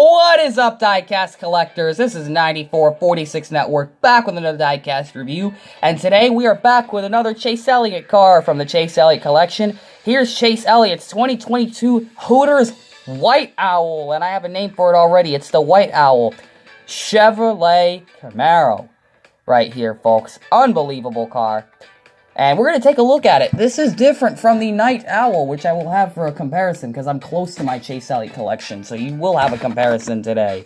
What is up, diecast collectors? This is 9446 Network, back with another diecast review, and today we are back with another Chase Elliott car from the Chase Elliott collection. Here's Chase Elliott's 2022 Hooters White Owl, and I have a name for it already. It's the White Owl Chevrolet Camaro. Right here, folks. Unbelievable car. And we're going to take a look at it. This is different from the Night Owl, which I will have for a comparison, because I'm close to my Chase Elliott collection. So you will have a comparison today,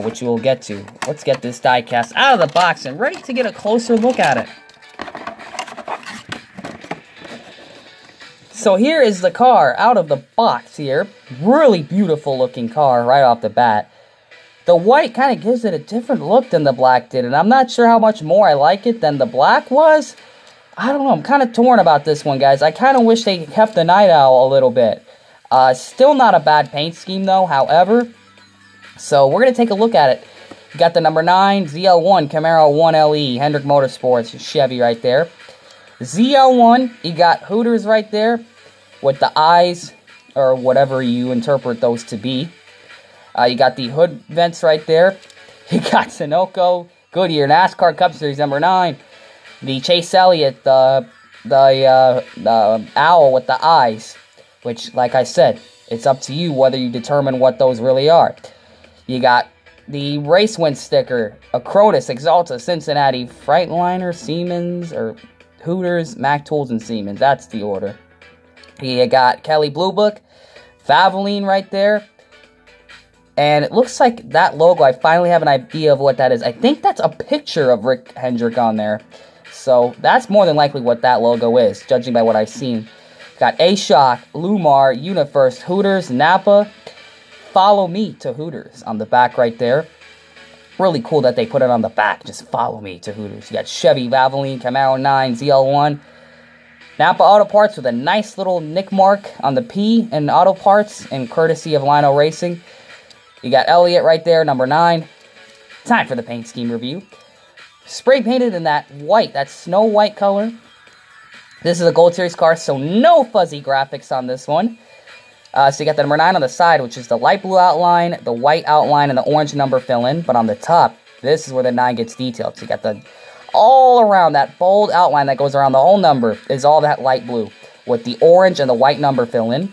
which you will get to. Let's get this diecast out of the box and ready to get a closer look at it. So here is the car out of the box here. Really beautiful looking car right off the bat. The white kind of gives it a different look than the black did, and I'm not sure how much more I like it than the black was. I don't know, I'm kind of torn about this one, guys. I kind of wish they kept the Night Owl a little bit. Still not a bad paint scheme, though, however. So, we're going to take a look at it. You got the number 9 ZL1 Camaro 1LE, Hendrick Motorsports, Chevy right there. ZL1, you got Hooters right there with the eyes, or whatever you interpret those to be. You got the hood vents right there. You got Sunoco, Goodyear, NASCAR Cup Series number 9. The Chase Elliott, the owl with the eyes, which, like I said, it's up to you whether you determine what those really are. You got the Race Wind sticker, Acronis, Exalta, Cincinnati, Freightliner, Siemens, or Hooters, Mack Tools, and Siemens. That's the order. You got Kelly Blue Book, Valvoline right there. And it looks like that logo, I finally have an idea of what that is. I think that's a picture of Rick Hendrick on there. So, that's more than likely what that logo is, judging by what I've seen. Got A-Shock, Lumar, UniFirst, Hooters, Napa, Follow Me to Hooters on the back right there. Really cool that they put it on the back, just Follow Me to Hooters. You got Chevy, Valvoline, Camaro 9, ZL1. Napa Auto Parts with a nice little nick mark on the P in Auto Parts, and courtesy of Lino Racing. You got Elliott right there, number 9. Time for the paint scheme review. Spray painted in that white, that snow white color. This is a Gold Series car, so no fuzzy graphics on this one. So you got the number 9 on the side, which is the light blue outline, the white outline, and the orange number fill-in. But on the top, this is where the 9 gets detailed. So you got the all around, that bold outline that goes around the whole number is all that light blue, with the orange and the white number fill-in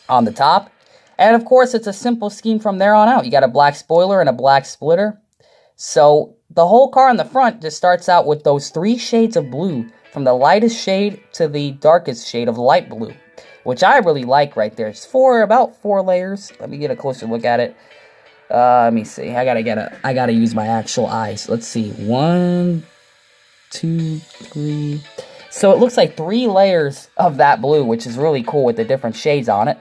on the top. And of course, it's a simple scheme from there on out. You got a black spoiler and a black splitter. So the whole car in the front just starts out with those 3 shades of blue, from the lightest shade to the darkest shade of light blue, which I really like right there. It's about 4 layers. Let me get a closer look at it. Let me see. I gotta use my actual eyes. Let's see. 1, 2, 3. So it looks like 3 layers of that blue, which is really cool with the different shades on it.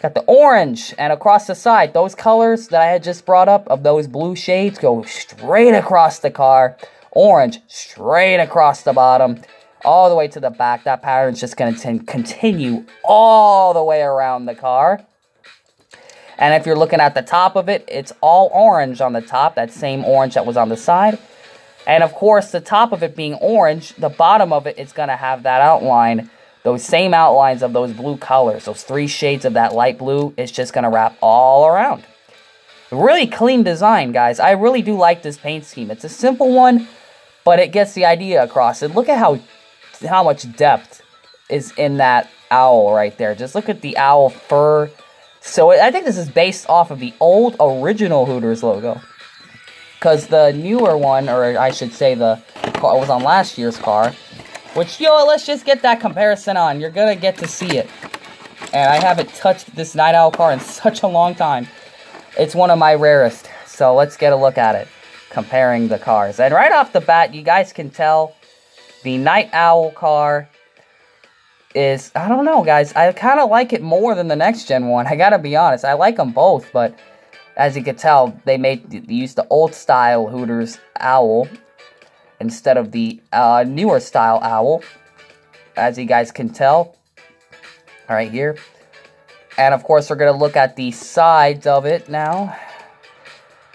Got the orange, and across the side, those colors that I had just brought up of those blue shades go straight across the car. Orange, straight across the bottom, all the way to the back. That pattern's just going to continue all the way around the car. And if you're looking at the top of it, it's all orange on the top, that same orange that was on the side. And of course, the top of it being orange, the bottom of it is going to have that outline. Those same outlines of those blue colors, those 3 shades of that light blue, is just going to wrap all around. Really clean design, guys. I really do like this paint scheme. It's a simple one, but it gets the idea across. And look at how much depth is in that owl right there. Just look at the owl fur. So I think this is based off of the old original Hooters logo. Because the newer one, or I should say the car was on last year's car, which, let's just get that comparison on. You're going to get to see it. And I haven't touched this Night Owl car in such a long time. It's one of my rarest. So let's get a look at it, comparing the cars. And right off the bat, you guys can tell the Night Owl car is, I don't know, guys. I kind of like it more than the next gen one. I got to be honest. I like them both, but as you can tell, they used the old style Hooters Owl instead of the newer style owl, as you guys can tell, right here. And of course, we're going to look at the sides of it now.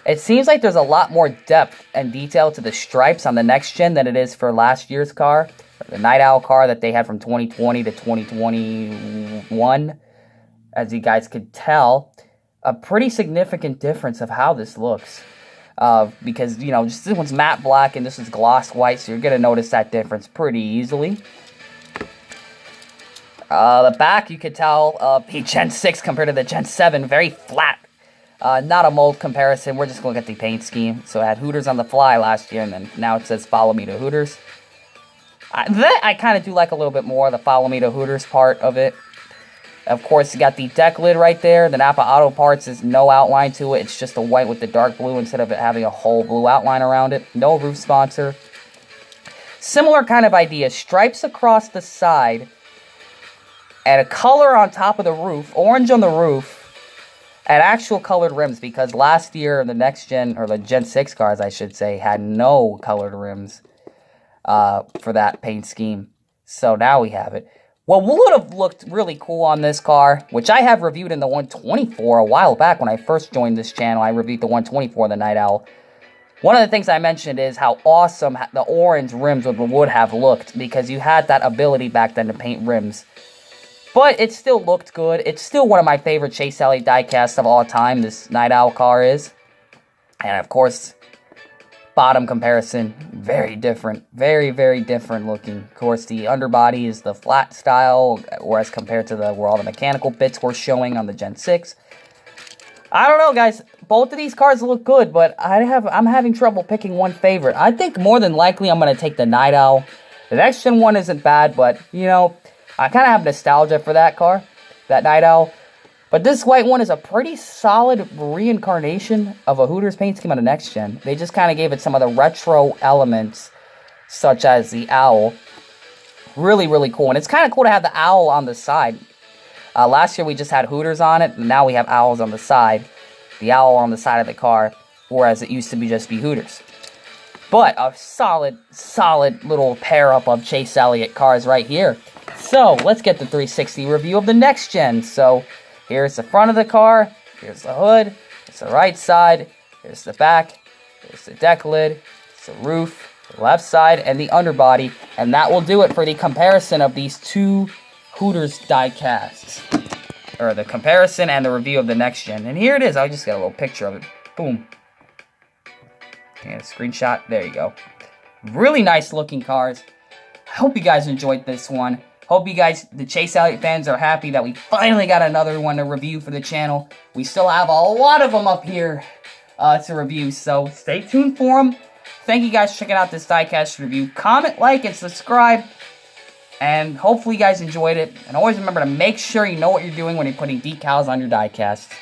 It seems like there's a lot more depth and detail to the stripes on the next gen than it is for last year's car, the Night Owl car that they had from 2020 to 2021, as you guys could tell. a pretty significant difference of how this looks. Because, you know, just this one's matte black and this is gloss white, so you're going to notice that difference pretty easily. The back, you could tell, the Gen 6 compared to the Gen 7, very flat. Not a mold comparison, we're just going to look at the paint scheme. So it had Hooters on the fly last year, and then now it says follow me to Hooters. That I kind of do like a little bit more, the follow me to Hooters part of it. Of course, you got the deck lid right there. The Napa Auto Parts is no outline to it. It's just a white with the dark blue instead of it having a whole blue outline around it. No roof sponsor. Similar kind of idea. Stripes across the side. And a color on top of the roof. Orange on the roof. And actual colored rims. Because last year, the next gen, or the Gen 6 cars, I should say, had no colored rims for that paint scheme. So now we have it. What would have looked really cool on this car, which I have reviewed in the 124 a while back when I first joined this channel, I reviewed the 124, the Night Owl. One of the things I mentioned is how awesome the orange rims would have looked, because you had that ability back then to paint rims. But it still looked good. It's still one of my favorite Chase Elliott diecasts of all time, this Night Owl car is. And of course, bottom comparison, very different. Very, very different looking. Of course, the underbody is the flat style, whereas compared to where all the mechanical bits were showing on the Gen 6. I don't know, guys. Both of these cars look good, but I'm having trouble picking one favorite. I think more than likely I'm going to take the Night Owl. The next gen one isn't bad, but, you know, I kind of have nostalgia for that car, that Night Owl. But this white one is a pretty solid reincarnation of a Hooters paint scheme on the next gen. They just kind of gave it some of the retro elements, such as the owl. Really, really cool. And it's kind of cool to have the owl on the side. Last year we just had Hooters on it, and now we have owls on the side. The owl on the side of the car, whereas it used to just be Hooters. But a solid, solid little pair-up of Chase Elliott cars right here. So, let's get the 360 review of the next gen. So, here's the front of the car, here's the hood, here's the right side, here's the back, here's the deck lid, here's the roof, the left side, and the underbody. And that will do it for the comparison of these two Hooters diecasts. Or the comparison and the review of the next gen. And here it is, I just got a little picture of it. Boom. And a screenshot, there you go. Really nice looking cars. I hope you guys enjoyed this one. Hope you guys, the Chase Elliott fans, are happy that we finally got another one to review for the channel. We still have a lot of them up here to review, so stay tuned for them. Thank you guys for checking out this diecast review. Comment, like, and subscribe. And hopefully you guys enjoyed it. And always remember to make sure you know what you're doing when you're putting decals on your diecasts.